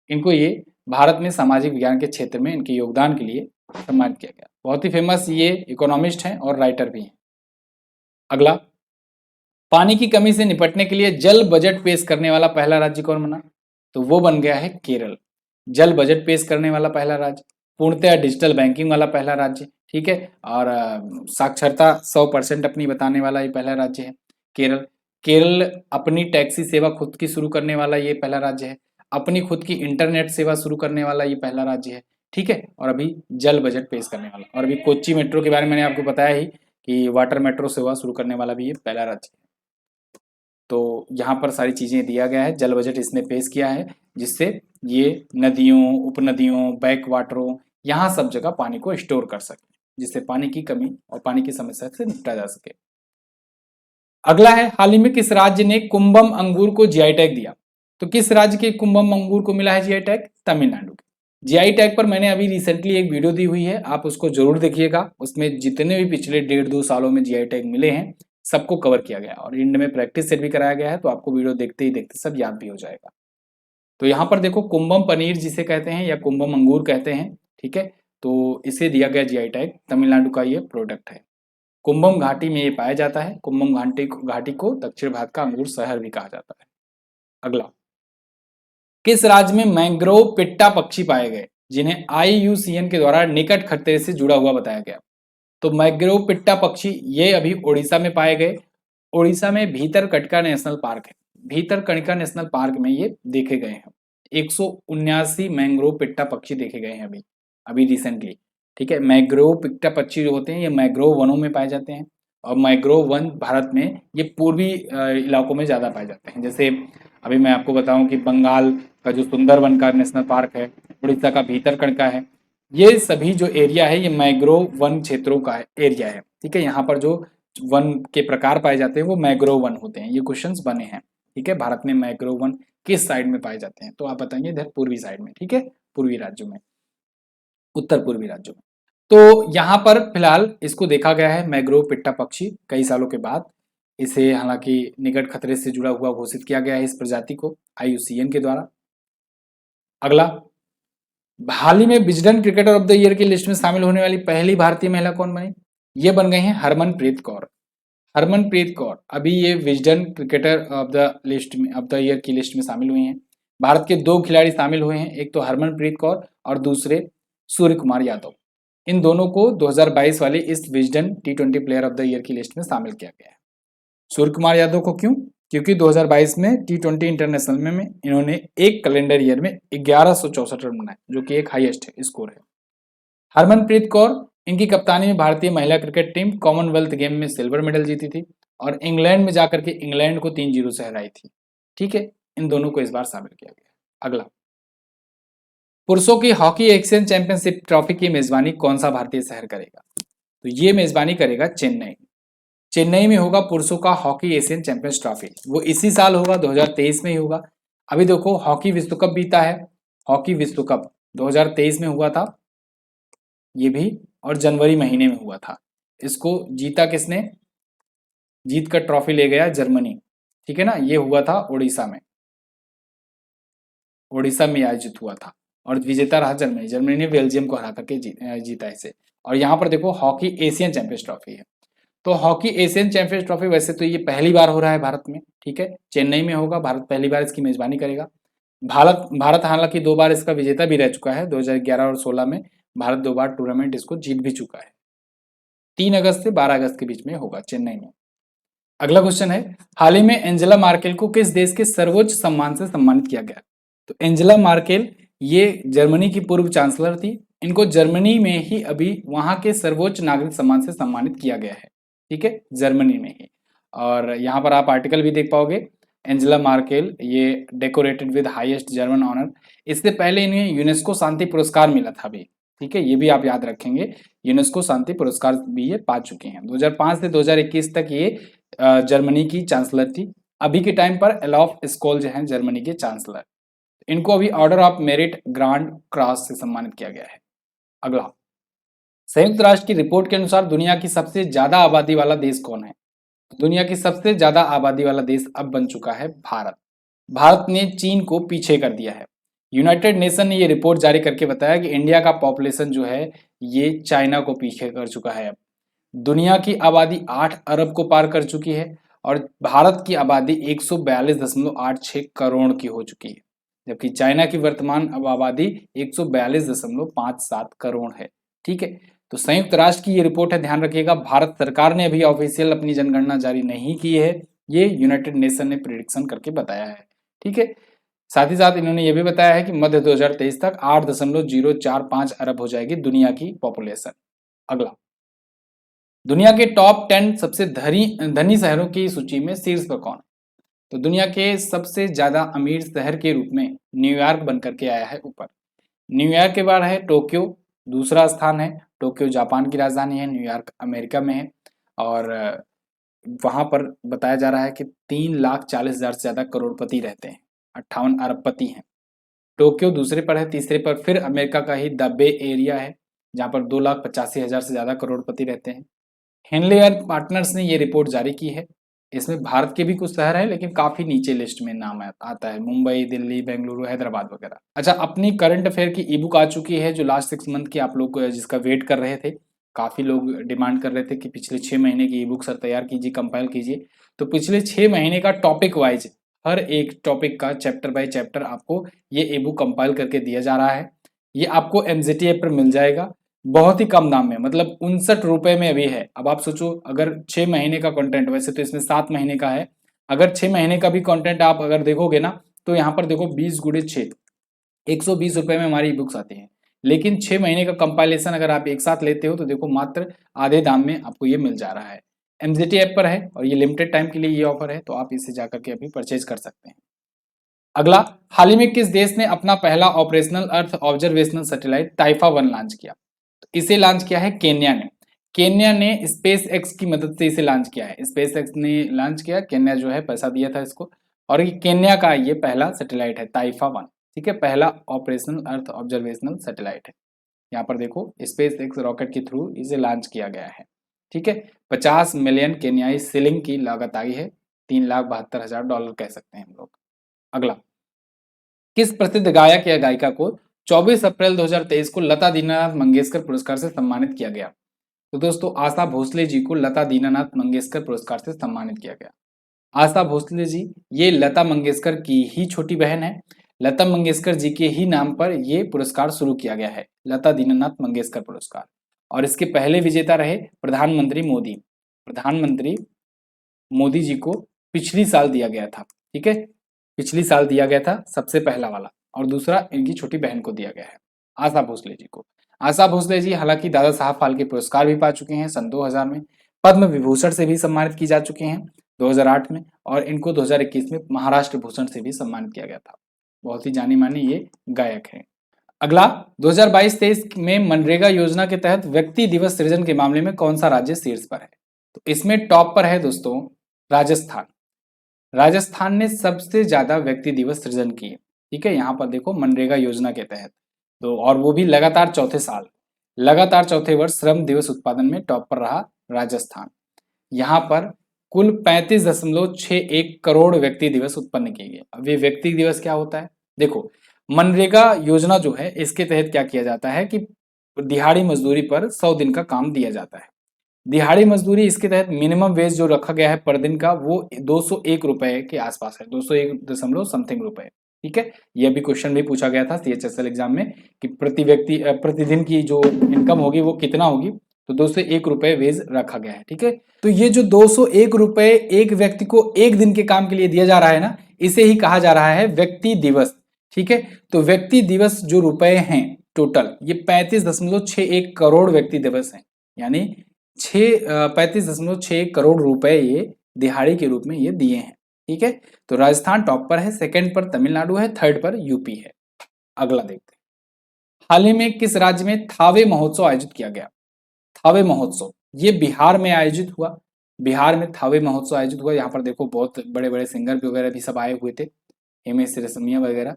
इनको ये भारत में सामाजिक विज्ञान के क्षेत्र में इनके योगदान के लिए सम्मानित किया गया। बहुत ही फेमस ये इकोनॉमिस्ट हैं और राइटर भी हैं। अगला, पानी की कमी से निपटने के लिए जल बजट पेश करने वाला पहला राज्य कौन बना? तो वो बन गया है केरल। जल बजट पेश करने वाला पहला राज्य, पूर्णतः डिजिटल बैंकिंग वाला पहला राज्य, ठीक है, और साक्षरता 100% अपनी बताने वाला ये पहला राज्य है केरल। केरल अपनी टैक्सी सेवा खुद की शुरू करने वाला ये पहला राज्य है। अपनी खुद की इंटरनेट सेवा शुरू करने वाला ये पहला राज्य है, ठीक है, और अभी जल बजट पेश करने वाला। और अभी कोच्चि मेट्रो के बारे में मैंने आपको बताया ही कि वाटर मेट्रो सेवा शुरू करने वाला भी ये पहला राज्य है। तो यहाँ पर सारी चीजें दिया गया है, जल बजट इसने पेश किया है, जिससे ये नदियों, उपनदियों, बैक वाटरों, यहाँ सब जगह पानी को स्टोर कर सके, जिससे पानी की कमी और पानी की समस्या से निपटा जा सके। अगला है, हाल ही में किस राज्य ने कुंभम अंगूर को जीआई टैग दिया? तो किस राज्य के कुंभम अंगूर को मिला है जीआई टैग? तमिलनाडु के। जीआई टैग पर मैंने अभी रिसेंटली एक वीडियो दी हुई है, आप उसको जरूर देखिएगा। उसमें जितने भी पिछले 1.5-2 सालों में जीआई टैग मिले हैं सबको कवर किया गया और एंड में प्रैक्टिस सेट भी कराया गया है, तो आपको वीडियो देखते ही देखते सब याद भी हो जाएगा। तो यहाँ पर देखो, कुंभम पनीर जिसे कहते हैं या कुंभम अंगूर कहते हैं, ठीक है, तो इसे दिया गया जीआई टैग। तमिलनाडु का ये प्रोडक्ट है। कुंभम घाटी में ये पाया जाता है। कुंभम घाटी को दक्षिण भारत का अंगूर शहर भी कहा जाता है। अगला, किस राज्य में मैंग्रोव पिट्टा पक्षी पाए गए जिन्हें IUCN के द्वारा निकट खतरे से जुड़ा हुआ बताया गया? तो मैंग्रोव पिट्टा पक्षी ये अभी ओडिशा में पाए गए। ओडिशा में भीतरकनिका नेशनल पार्क है। भीतरकनिका नेशनल पार्क में ये देखे गए हैं। 179 मैंग्रोव पिट्टा पक्षी देखे गए हैं अभी अभी रिसेंटली, ठीक है। मैंग्रोव पिट्टा पक्षी जो होते हैं ये मैंग्रोव वनों में पाए जाते हैं और मैंग्रोव वन भारत में ये पूर्वी इलाकों में ज्यादा पाए जाते हैं। जैसे अभी मैं आपको बताऊं कि बंगाल का जो सुंदरवन का नेशनल पार्क है, उड़ीसा का भीतरकनिका है, ये सभी जो एरिया है ये मैंग्रोव वन क्षेत्रों का एरिया है, ठीक है। यहाँ पर जो वन के प्रकार पाए जाते हैं वो मैंग्रोव वन होते हैं। ये क्वेश्चंस बने हैं, ठीक है। भारत में मैंग्रोव वन किस साइड में पाए जाते हैं? तो आप बताएंगे इधर पूर्वी साइड में, ठीक है, पूर्वी राज्यों में, उत्तर पूर्वी राज्यों में। तो यहाँ पर फिलहाल इसको देखा गया है मैंग्रोव पिट्टा पक्षी कई सालों के बाद। इसे हालांकि निकट खतरे से जुड़ा हुआ घोषित किया गया है इस प्रजाति को IUCN के द्वारा। अगला, हाल ही में Wisden cricketer of the year की लिस्ट में शामिल होने वाली पहली भारतीय महिला कौन बनी? ये बन गई हैं हरमनप्रीत कौर। हरमनप्रीत कौर अभी ये Wisden cricketer of the list में, ऑफ द ईयर की लिस्ट में शामिल हुई हैं। भारत के 2 खिलाड़ी शामिल हुए हैं, एक तो हरमनप्रीत कौर और दूसरे सूर्य कुमार यादव। इन दोनों को 2022 वाली इस Wisden T20 player of the year की लिस्ट में शामिल किया गया है। सूर्य कुमार यादव को क्यों? क्योंकि 2022 में T20 इंटरनेशनल में इन्होंने एक कैलेंडर ईयर में 1164 रन बनाए, जो कि एक हाईएस्ट स्कोर है। हरमनप्रीत कौर, इनकी कप्तानी में भारतीय महिला क्रिकेट टीम कॉमनवेल्थ गेम में सिल्वर मेडल जीती थी और इंग्लैंड में जाकर के इंग्लैंड को 3-0 से हराई थी, ठीक है। इन दोनों को इस बार शामिल किया गया। अगला, पुरुषों की हॉकी एशियन चैंपियनशिप ट्रॉफी की मेजबानी कौन सा भारतीय शहर करेगा? तो ये मेजबानी करेगा चेन्नई। चेन्नई में होगा पुरुषों का हॉकी एशियन चैंपियंस ट्रॉफी। वो इसी साल होगा, 2023 में ही होगा। अभी देखो, हॉकी विश्व कप बीता है। हॉकी विश्व कप 2023 में हुआ था ये भी, और जनवरी महीने में हुआ था। इसको जीता किसने? जीत कर ट्रॉफी ले गया जर्मनी, ठीक है ना। ये हुआ था ओडिशा में, ओडिशा में आयोजित हुआ था और विजेता रहा जर्मनी। जर्मनी ने बेल्जियम को हरा करके जीता इसे। और यहाँ पर देखो, हॉकी एशियन चैंपियंस ट्रॉफी है। तो हॉकी एशियन चैंपियंस ट्रॉफी वैसे तो ये पहली बार हो रहा है भारत में, ठीक है। चेन्नई में होगा, भारत पहली बार इसकी मेजबानी करेगा। भारत हालांकि 2 बार इसका विजेता भी रह चुका है। 2011 और 16 में भारत 2 बार टूर्नामेंट इसको जीत भी चुका है। 3 अगस्त से 12 अगस्त के बीच में होगा चेन्नई में। अगला क्वेश्चन है, हाल ही में एंजेला मार्केल को किस देश के सर्वोच्च सम्मान से सम्मानित किया गया? तो एंजेला मार्केल ये जर्मनी की पूर्व चांसलर थी। इनको जर्मनी में ही अभी वहां के सर्वोच्च नागरिक सम्मान से सम्मानित किया गया है, ठीक है, जर्मनी में ही। और यहाँ पर आप आर्टिकल भी देख पाओगे, एंजेला मार्केल ये decorated with highest German honour. इससे पहले इन्हें यूनेस्को शांति पुरस्कार मिला था अभी, ठीक है, ये भी आप याद रखेंगे। यूनेस्को शांति पुरस्कार भी ये पा चुके हैं। 2005 से 2021 तक ये जर्मनी की चांसलर थी। अभी के टाइम पर एलॉफ स्कोल जो है जर्मनी के चांसलर। इनको अभी order of merit grand cross से सम्मानित किया गया है। अगला, संयुक्त राष्ट्र की रिपोर्ट के अनुसार दुनिया की सबसे ज्यादा आबादी वाला देश कौन है? दुनिया की सबसे ज्यादा आबादी वाला देश अब बन चुका है भारत। भारत ने चीन को पीछे कर दिया है। यूनाइटेड नेशन ने ये रिपोर्ट जारी करके बताया कि इंडिया का पॉपुलेशन जो है ये चाइना को पीछे कर चुका है। अब दुनिया की आबादी 8 अरब को पार कर चुकी है और भारत की आबादी 142.86 करोड़ की हो चुकी है, जबकि चाइना की वर्तमान अब आबादी 142.57 करोड़ है। ठीक है, तो संयुक्त राष्ट्र की ये रिपोर्ट है, ध्यान रखिएगा। भारत सरकार ने अभी ऑफिशियल अपनी जनगणना जारी नहीं की है, ये यूनाइटेड नेशन ने प्रिडिक्शन करके बताया है। ठीक है, साथ ही साथ इन्होंने ये भी बताया है कि मध्य 2023 तक 8.045 अरब हो जाएगी दुनिया की पॉपुलेशन। अगला, दुनिया के टॉप 10 सबसे धनी शहरों की सूची में शीर्ष पर कौन है? तो दुनिया के सबसे ज्यादा अमीर शहर के रूप में न्यूयॉर्क बनकर के आया है ऊपर। न्यूयॉर्क के बाद है टोक्यो, दूसरा स्थान है। टोक्यो जापान की राजधानी है, न्यूयॉर्क अमेरिका में है और वहां पर बताया जा रहा है कि 3,40,000 से ज्यादा करोड़पति रहते हैं, 58 अरबपति हैं। टोक्यो दूसरे पर है, तीसरे पर फिर अमेरिका का ही द बे एरिया है, जहां पर 2,85,000 से ज्यादा करोड़पति रहते हैं। हेनले एंड पार्टनर्स ने ये रिपोर्ट जारी की है। इसमें भारत के भी कुछ शहर हैं लेकिन काफी नीचे लिस्ट में नाम आता है, मुंबई, दिल्ली, बेंगलुरु, हैदराबाद वगैरह। अच्छा, अपनी करंट अफेयर की ई बुक आ चुकी है जो लास्ट 6 मंथ की आप लोग जिसका वेट कर रहे थे। काफी लोग डिमांड कर रहे थे कि पिछले 6 महीने की ई बुक सर तैयार कीजिए, कंपाइल कीजिए। तो पिछले 6 महीने का टॉपिक वाइज हर एक टॉपिक का चैप्टर बाय चैप्टर आपको ये ई बुक कंपाइल करके दिया जा रहा है। ये आपको एमजीटी ऐप पर मिल जाएगा बहुत ही कम दाम में, मतलब 59 रुपए में अभी है। अब आप सोचो, अगर 6 महीने का कंटेंट, वैसे तो इसमें 7 महीने का है, अगर 6 महीने का भी कंटेंट आप अगर देखोगे ना तो यहाँ पर देखो 20 गुणे 6, 120 रुपए में हमारी बुक्स आती हैं। लेकिन 6 महीने का कंपाइलेशन अगर आप एक साथ लेते हो तो देखो मात्र आधे दाम में आपको ये मिल जा रहा है। एमजीटी ऐप पर है और ये लिमिटेड टाइम के लिए ये ऑफर है, तो आप इसे जाकर के अभी परचेज कर सकते हैं। अगला, हाल ही में किस देश ने अपना पहला ऑपरेशनल अर्थ ऑब्जर्वेशनल सैटेलाइट टाइफा 1 लॉन्च किया? इसे लॉन्च किया है केन्या ने। केन्या ने स्पेस एक्स की मदद से इसे लॉन्च किया है। स्पेस एक्स ने लॉन्च किया, केन्या जो है पैसा दिया था इसको, और ये केन्या का ये पहला सैटेलाइट है टाइफा 1। ठीक है, पहला ऑपरेशनल अर्थ ऑब्जर्वेशनल सैटेलाइट है। यहाँ पर देखो स्पेस एक्स रॉकेट के थ्रू इसे लॉन्च किया गया है। ठीक है, 50 मिलियन केन्याई शिलिंग की लागत आई है, $3,72,000 कह सकते हैं हम लोग। अगला, किस प्रसिद्ध गायक या गायिका को 24 अप्रैल 2023 को लता दीनानाथ मंगेशकर पुरस्कार से सम्मानित किया गया? तो दोस्तों आशा भोसले जी को लता दीनानाथ मंगेशकर पुरस्कार से सम्मानित किया गया। आशा भोसले जी ये लता मंगेशकर की ही छोटी बहन है। लता मंगेशकर जी के ही नाम पर ये पुरस्कार शुरू किया गया है, लता दीनानाथ मंगेशकर पुरस्कार। और इसके पहले विजेता रहे प्रधानमंत्री मोदी। प्रधानमंत्री मोदी जी को पिछली साल दिया गया था। ठीक है, पिछली साल दिया गया था सबसे पहला वाला, और दूसरा इनकी छोटी बहन को दिया गया है, आशा भोसले जी को। आशा भोसले जी हालांकि दादा साहब फाल्के पुरस्कार भी पा चुके हैं सन 2000 में, पद्म विभूषण से भी सम्मानित की जा चुके हैं 2008 में, और इनको 2021 में महाराष्ट्र भूषण से भी सम्मानित किया गया था। बहुत ही जानी मानी ये गायक है। अगला, 2022-23 में मनरेगा योजना के तहत व्यक्ति दिवस सृजन के मामले में कौन सा राज्य शीर्ष पर है? तो इसमें टॉप पर है दोस्तों राजस्थान। राजस्थान ने सबसे ज्यादा व्यक्ति दिवस सृजन किए। ठीक है, यहाँ पर देखो मनरेगा योजना के तहत, तो और वो भी लगातार चौथे साल, लगातार चौथे वर्ष श्रम दिवस उत्पादन में टॉप पर रहा राजस्थान। यहाँ पर कुल 35.61 करोड़ व्यक्ति दिवस उत्पन्न किए गए। अब ये व्यक्ति दिवस क्या होता है? देखो, मनरेगा योजना जो है इसके तहत क्या किया जाता है कि दिहाड़ी मजदूरी पर 100 दिन का काम दिया जाता है। दिहाड़ी मजदूरी इसके तहत मिनिमम वेज जो रखा गया है पर दिन का वो 201 रुपए के आसपास है, 201 दशमलव समथिंग रुपए। ठीक है, ये भी क्वेश्चन भी पूछा गया था सीएचएसएल एग्जाम में कि प्रति व्यक्ति प्रतिदिन की जो इनकम होगी वो कितना होगी, तो 201 रुपए वेज रखा गया है। ठीक है, तो ये जो 201 रुपए एक व्यक्ति को एक दिन के काम के लिए दिया जा रहा है ना, इसे ही कहा जा रहा है व्यक्ति दिवस। ठीक है, तो व्यक्ति दिवस जो रुपए हैं टोटल ये 35.61 करोड़ व्यक्ति दिवस हैं, यानी 35.61 करोड़ रुपए ये दिहाड़ी के रूप में ये दिए हैं। ठीक है, तो राजस्थान टॉप पर है, सेकंड पर तमिलनाडु है, थर्ड पर यूपी है। अगला देखते हैं, हाल ही में किस राज्य में थावे महोत्सव आयोजित किया गया? थावे महोत्सव ये बिहार में आयोजित हुआ। बिहार में थावे महोत्सव आयोजित हुआ। यहाँ पर देखो बहुत बड़े बड़े सिंगर वगैरह भी सब आए हुए थे, हिमेश रेशमिया वगैरह।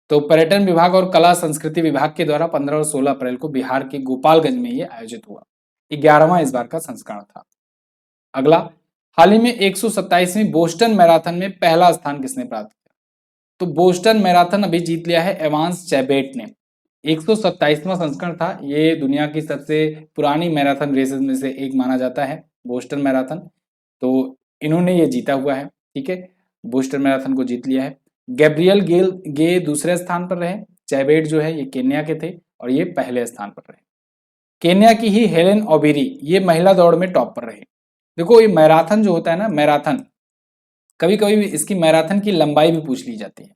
तो पर्यटन विभाग और कला संस्कृति विभाग के द्वारा 15 और 16 अप्रैल को बिहार के गोपालगंज में ये आयोजित हुआ। 11वां इस बार का संस्करण था। अगला, हाल ही में 127वीं बोस्टन मैराथन में पहला स्थान किसने प्राप्त किया? तो बोस्टन मैराथन अभी जीत लिया है एवांस चैबेट ने। 127वां संस्करण था। ये दुनिया की सबसे पुरानी मैराथन रेसेस में से एक माना जाता है बोस्टन मैराथन। तो इन्होंने ये जीता हुआ है, ठीक है, बोस्टन मैराथन को जीत लिया है। गैब्रियल गे दूसरे स्थान पर रहे। चैबेट जो है ये केन्या के थे और ये पहले स्थान पर रहे। केन्या की ही हेलेन ओबिरी ये महिला दौड़ में टॉप पर रहे। देखो ये मैराथन जो होता है ना, मैराथन, कभी कभी इसकी मैराथन की लंबाई भी पूछ ली जाती है।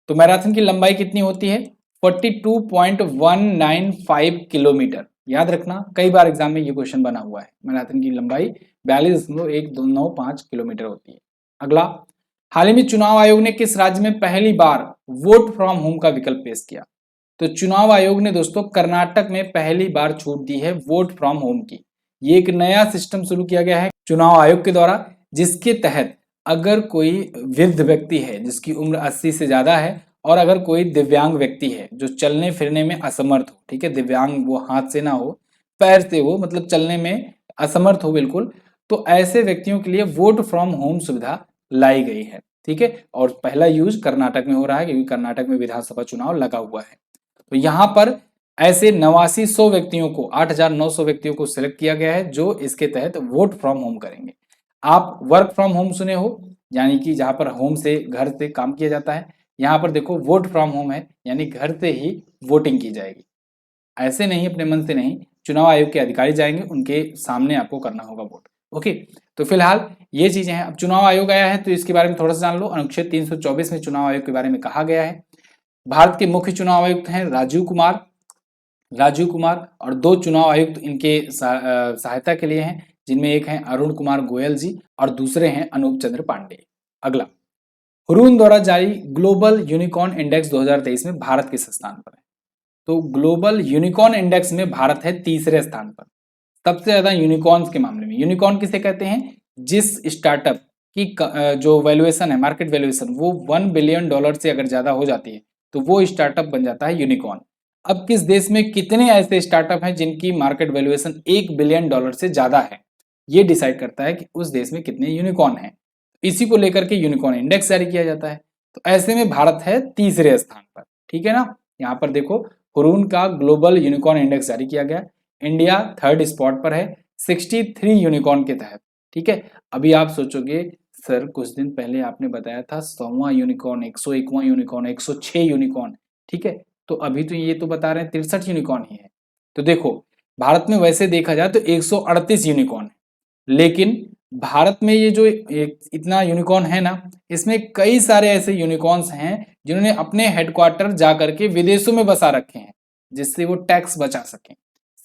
तो मैराथन की लंबाई कितनी होती है? 42.195 किलोमीटर। याद रखना, कई बार एग्जाम में ये क्वेश्चन बना हुआ है। मैराथन की लंबाई 42.1295 किलोमीटर होती है। अगला, हाल ही में चुनाव आयोग ने किस राज्य में पहली बार वोट फ्रॉम होम का विकल्प पेश किया? तो चुनाव आयोग ने दोस्तों कर्नाटक में पहली बार छूट दी है वोट फ्रॉम होम की। ये एक नया सिस्टम शुरू किया गया है चुनाव आयोग के द्वारा, जिसके तहत अगर कोई वृद्ध व्यक्ति है जिसकी उम्र 80 से ज्यादा है और अगर कोई दिव्यांग व्यक्ति है जो चलने फिरने में असमर्थ हो, ठीक है, दिव्यांग वो हाथ से ना हो, पैर से हो, मतलब चलने में असमर्थ हो बिल्कुल, तो ऐसे व्यक्तियों के लिए वोट फ्रॉम होम सुविधा लाई गई है, ठीक है। और पहला यूज कर्नाटक में हो रहा है क्योंकि कर्नाटक में विधानसभा चुनाव लगा हुआ है। तो यहाँ पर ऐसे 8900 व्यक्तियों को, 8900 व्यक्तियों को सिलेक्ट किया गया है जो इसके तहत वोट फ्रॉम होम करेंगे। आप वर्क फ्रॉम होम सुने हो, यानी कि जहां पर होम से, घर से काम किया जाता है। यहाँ पर देखो वोट फ्रॉम होम है, यानी घर से ही वोटिंग की जाएगी। ऐसे नहीं, अपने मन से नहीं, चुनाव आयोग के अधिकारी जाएंगे, उनके सामने आपको करना होगा वोट। ओके, तो फिलहाल ये चीजें हैं। अब चुनाव आयोग आया है तो इसके बारे में थोड़ा सा जान लो। अनुच्छेद 324 में चुनाव आयोग के बारे में कहा गया है। भारत के मुख्य चुनाव आयुक्त हैं राजीव कुमार और 2 चुनाव आयुक्त इनके सहायता के लिए हैं, जिनमें एक हैं अरुण कुमार गोयल जी और दूसरे हैं अनूप चंद्र पांडे। अगला, हुरून द्वारा जारी ग्लोबल यूनिकॉर्न इंडेक्स 2023 में भारत किस स्थान पर है? तो ग्लोबल यूनिकॉर्न इंडेक्स में भारत है तीसरे स्थान पर। सबसे ज्यादा यूनिकॉर्न्स के मामले में, यूनिकॉर्न किसे कहते हैं? जिस स्टार्टअप की जो वैल्यूएशन है, मार्केट वैल्यूएशन, वो $1 बिलियन से अगर ज्यादा हो जाती है तो वो स्टार्टअप बन जाता है यूनिकॉर्न। अब किस देश में कितने ऐसे स्टार्टअप हैं जिनकी मार्केट वैल्यूएशन $1 बिलियन से ज्यादा है, ये डिसाइड करता है कि उस देश में कितने यूनिकॉर्न हैं। इसी को लेकर के यूनिकॉर्न इंडेक्स जारी किया जाता है। तो ऐसे में भारत है तीसरे स्थान पर, ठीक है ना। यहाँ पर देखो, हुरून का ग्लोबल यूनिकॉर्न इंडेक्स जारी किया गया, इंडिया थर्ड स्पॉट पर है 63 यूनिकॉर्न के तहत, ठीक है। अभी आप सोचोगे सर कुछ दिन पहले आपने बताया था 100वां यूनिकॉर्न, 101वां यूनिकॉर्न, 106 यूनिकॉर्न, ठीक है, तो अभी तो ये तो बता रहे हैं 63 यूनिकॉर्न ही है। तो देखो, भारत में वैसे देखा जाए तो 138 यूनिकॉर्न है, लेकिन भारत में ये जो इतना यूनिकॉर्न है ना, इसमें कई सारे ऐसे यूनिकॉर्न्स हैं जिन्होंने अपने हेडक्वार्टर जाकर के विदेशों में बसा रखे हैं, जिससे वो टैक्स बचा सकें।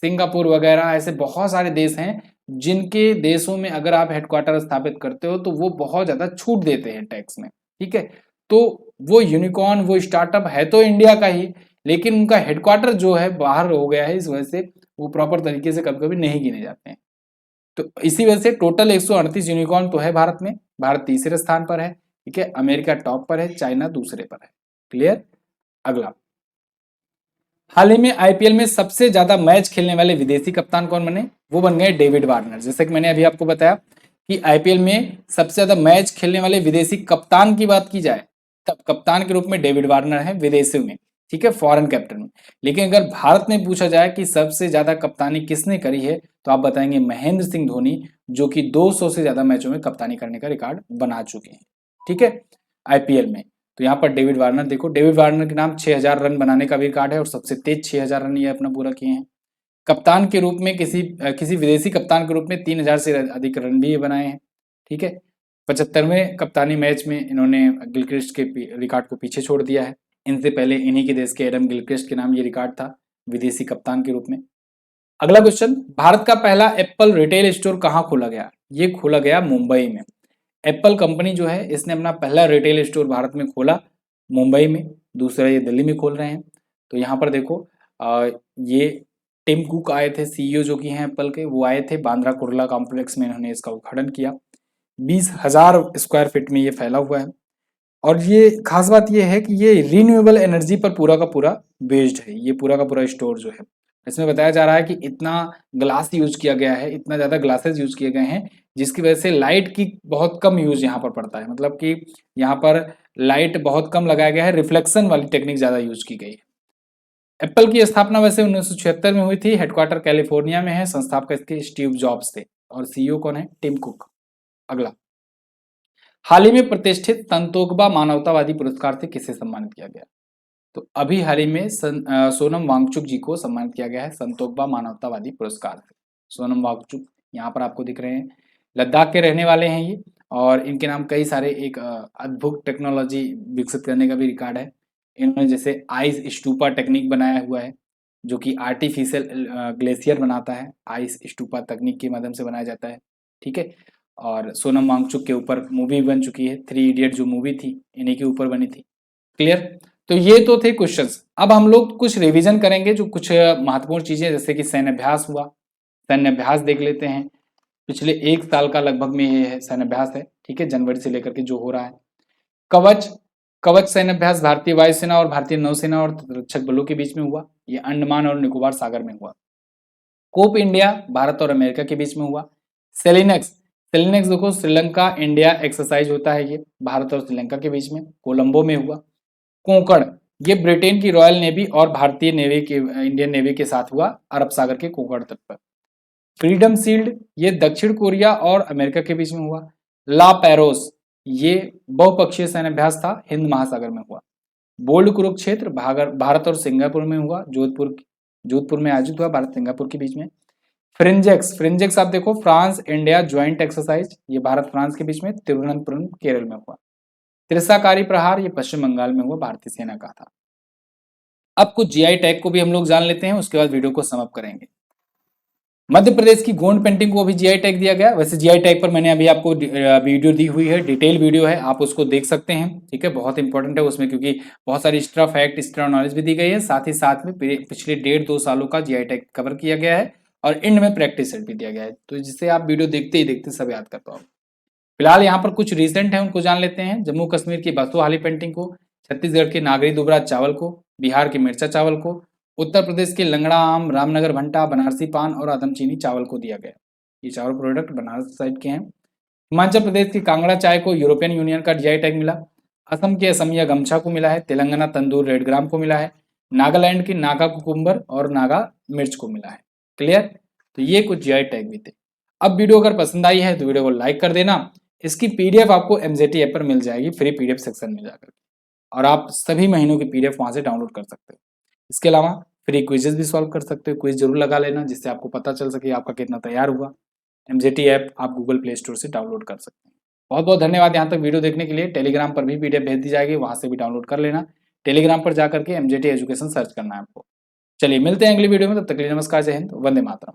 सिंगापुर वगैरह ऐसे बहुत सारे देश हैं जिनके देशों में अगर आप हेडक्वार्टर स्थापित करते हो तो वो बहुत ज्यादा छूट देते हैं टैक्स में, ठीक है। तो वो यूनिकॉर्न, वो स्टार्टअप है तो इंडिया का ही, लेकिन उनका हेडक्वार्टर जो है बाहर हो गया है, इस वजह से वो प्रॉपर तरीके से कभी कभी नहीं गिने जाते हैं। तो इसी वजह से टोटल 138 यूनिकॉर्न तो है भारत में। भारत तीसरे स्थान पर है, ठीक है। अमेरिका टॉप पर है, चाइना दूसरे पर है। क्लियर। अगला, हाल ही में आईपीएल में सबसे ज्यादा मैच खेलने वाले विदेशी कप्तान कौन बने? वो बन गए डेविड वार्नर। जैसे कि मैंने अभी आपको बताया कि आईपीएल में सबसे ज्यादा मैच खेलने वाले विदेशी कप्तान की बात की जाए तब कप्तान के रूप में डेविड वार्नर है विदेशों में, ठीक है, फॉरेन कैप्टन में। लेकिन अगर भारत में पूछा जाए कि सबसे ज्यादा कप्तानी किसने करी है तो आप बताएंगे महेंद्र सिंह धोनी, जो कि 200 से ज्यादा मैचों में कप्तानी करने का रिकॉर्ड बना चुके हैं, ठीक है, आईपीएल में। तो यहाँ पर डेविड वार्नर देखो, डेविड वार्नर के नाम 6000 रन बनाने का भी रिकॉर्ड है और सबसे तेज 6000 रन ये अपना पूरा किए हैं। कप्तान के रूप में किसी विदेशी कप्तान के रूप में 3000 से अधिक रन भी ये बनाए हैं, ठीक है। 75वें कप्तानी मैच में इन्होंने गिलक्रिस्ट के रिकॉर्ड को पीछे छोड़ दिया है। इनसे पहले इन्हीं के देश के एडम गिलक्रिस्ट के नाम ये रिकॉर्ड था विदेशी कप्तान के रूप में। अगला क्वेश्चन, भारत का पहला एप्पल रिटेल स्टोर कहाँ खोला गया? ये खोला गया मुंबई में। एप्पल कंपनी जो है इसने अपना पहला रिटेल स्टोर भारत में खोला मुंबई में, दूसरा ये दिल्ली में खोल रहे हैं। तो यहाँ पर देखो, ये टिम कुक आए थे, सीईओ जो कि हैं एप्पल के, वो आए थे बांद्रा कुर्ला कॉम्प्लेक्स में, इन्होंने इसका उद्घाटन किया। 20,000 स्क्वायर फीट में ये फैला हुआ है। और ये खास बात ये है कि ये रिन्यूएबल एनर्जी पर पूरा का पूरा बेस्ड है, ये पूरा का पूरा स्टोर जो है। इसमें बताया जा रहा है कि इतना ग्लास यूज किया गया है, इतना ज्यादा ग्लासेस यूज किए गए हैं, जिसकी वजह से लाइट की बहुत कम यूज यहाँ पर पड़ता है, मतलब कि यहाँ पर लाइट बहुत कम लगाया गया है, रिफ्लेक्शन वाली टेक्निक ज्यादा यूज की गई है। एप्पल की स्थापना वैसे 1976 में हुई थी, हेडक्वार्टर कैलिफोर्निया में है, संस्थापक इसके स्टीव जॉब्स थे और सीईओ कौन है, टिम कुक। अगला, हाल ही में प्रतिष्ठित संतोखबा मानवतावादी पुरस्कार से किसे सम्मानित किया गया? तो अभी हाल ही में सोनम वांगचुक जी को सम्मानित किया गया है संतोखबा मानवतावादी पुरस्कार से। सोनम वांगचुक यहाँ पर आपको दिख रहे हैं, लद्दाख के रहने वाले हैं ये, और इनके नाम कई सारे एक अद्भुत टेक्नोलॉजी विकसित करने का भी रिकॉर्ड है। इन्होंने जैसे आइस स्टूपा टेक्निक बनाया हुआ है, जो कि आर्टिफिशियल ग्लेशियर बनाता है, आइस स्टूपा तकनीक की मदद से बनाया जाता है, ठीक है। और सोनम वांगचुक के ऊपर मूवी बन चुकी है, 3 इडियट जो मूवी थी इन्हीं के ऊपर बनी थी। क्लियर? तो ये तो थे क्वेश्चंस। अब हम लोग कुछ रिवीजन करेंगे, जो कुछ महत्वपूर्ण चीजें, जैसे कि सैन्याभ्यास हुआ, सैन्याभ्यास देख लेते हैं। पिछले 1 साल का लगभग में ये है सैन्याभ्यास है, ठीक है, जनवरी से लेकर के जो हो रहा है। कवच, कवच सैन्याभ्यास भारतीय वायुसेना और भारतीय नौसेना और तटरक्षक बलों के बीच में हुआ, ये अंडमान और निकोबार सागर में हुआ। कोप इंडिया भारत और अमेरिका के बीच में हुआ। सेलिनेक्स, सेलिनेक्स देखो श्रीलंका इंडिया एक्सरसाइज होता है, ये भारत और श्रीलंका के बीच में कोलंबो में हुआ। कोंकण, ये ब्रिटेन की रॉयल नेवी और भारतीय नेवी के इंडियन नेवी के साथ हुआ अरब सागर के कोंकण तट पर। फ्रीडम शील्ड, ये दक्षिण कोरिया और अमेरिका के बीच में हुआ। ला पैरोस, ये बहुपक्षीय सैन्याभ्यास था, हिंद महासागर में हुआ। बोल्ड कुरुक्षेत्र भारत और सिंगापुर में हुआ, जोधपुर में आयोजित हुआ, भारत सिंगापुर के बीच में। फ्रिंजेक्स, फ्रिंजेक्स आप देखो फ्रांस इंडिया ज्वाइंट एक्सरसाइज, ये भारत फ्रांस के बीच में तिरुवनंतपुरम केरल में हुआ। त्रिशाकारी प्रहार, ये पश्चिम बंगाल में हुआ, भारतीय सेना का था। अब कुछ जीआई टैग को भी हम लोग जान लेते हैं, उसके बाद वीडियो को समाप्त करेंगे। मध्य प्रदेश की गोंड पेंटिंग को भी जीआई टैग दिया गया। वैसे जीआई टैग पर मैंने अभी आपको वीडियो दी हुई है, डिटेल वीडियो है, आप उसको देख सकते हैं, ठीक है, बहुत इंपॉर्टेंट है उसमें, क्योंकि बहुत सारी एक्स्ट्रा फैक्ट एक्स्ट्रा नॉलेज भी दी गई है, साथ ही साथ में पिछले 1.5-2 सालों का जीआई टैग कवर किया गया है और एंड में प्रैक्टिस सेट भी दिया गया है, तो जिससे आप वीडियो देखते ही देखते सब याद कर पाओ। फिलहाल यहाँ पर कुछ रिसेंट है, उनको जान लेते हैं। जम्मू कश्मीर की बसोहाली पेंटिंग को, छत्तीसगढ़ के नागरी दुबराज चावल को, बिहार के मिर्चा चावल को, उत्तर प्रदेश के लंगड़ा आम, रामनगर भंटा, बनारसी पान और आदमचीनी चावल को दिया गया। ये चारों प्रोडक्ट बनारस साइड के हैं। हिमाचल प्रदेश की कांगड़ा चाय को यूरोपियन यूनियन का जीआई टैग मिला। असम के असमिया गमछा को मिला है। तेलंगाना तंदूर रेड ग्राम को मिला है। नागालैंड की नागा कुकुम्बर और नागा मिर्च को मिला है। क्लियर? तो ये कुछ जीआई टैग भी थे। अब वीडियो अगर पसंद आई है तो वीडियो को लाइक कर देना। इसकी पीडीएफ आपको एमजेटी ऐप पर मिल जाएगी, फ्री पीडीएफ सेक्शन में जाकर, और आप सभी महीनों की पीडीएफ वहां से डाउनलोड कर सकते हो। इसके अलावा फ्री क्विजेस भी सॉल्व कर सकते हो, क्विज जरूर लगा लेना, जिससे आपको पता चल सके आपका कितना तैयार हुआ। एमजेटी ऐप आप गूगल प्ले स्टोर से डाउनलोड कर सकते हैं। बहुत बहुत धन्यवाद यहाँ तक वीडियो देखने के लिए। टेलीग्राम पर भी पीडीएफ भेज दी जाएगी, वहां से भी डाउनलोड कर लेना। टेलीग्राम पर जाकर के एमजेटी एजुकेशन सर्च करना है आपको। चलिए मिलते हैं अगली वीडियो में, तब तक के लिए नमस्कार, जय हिंद, वंदे मातरम।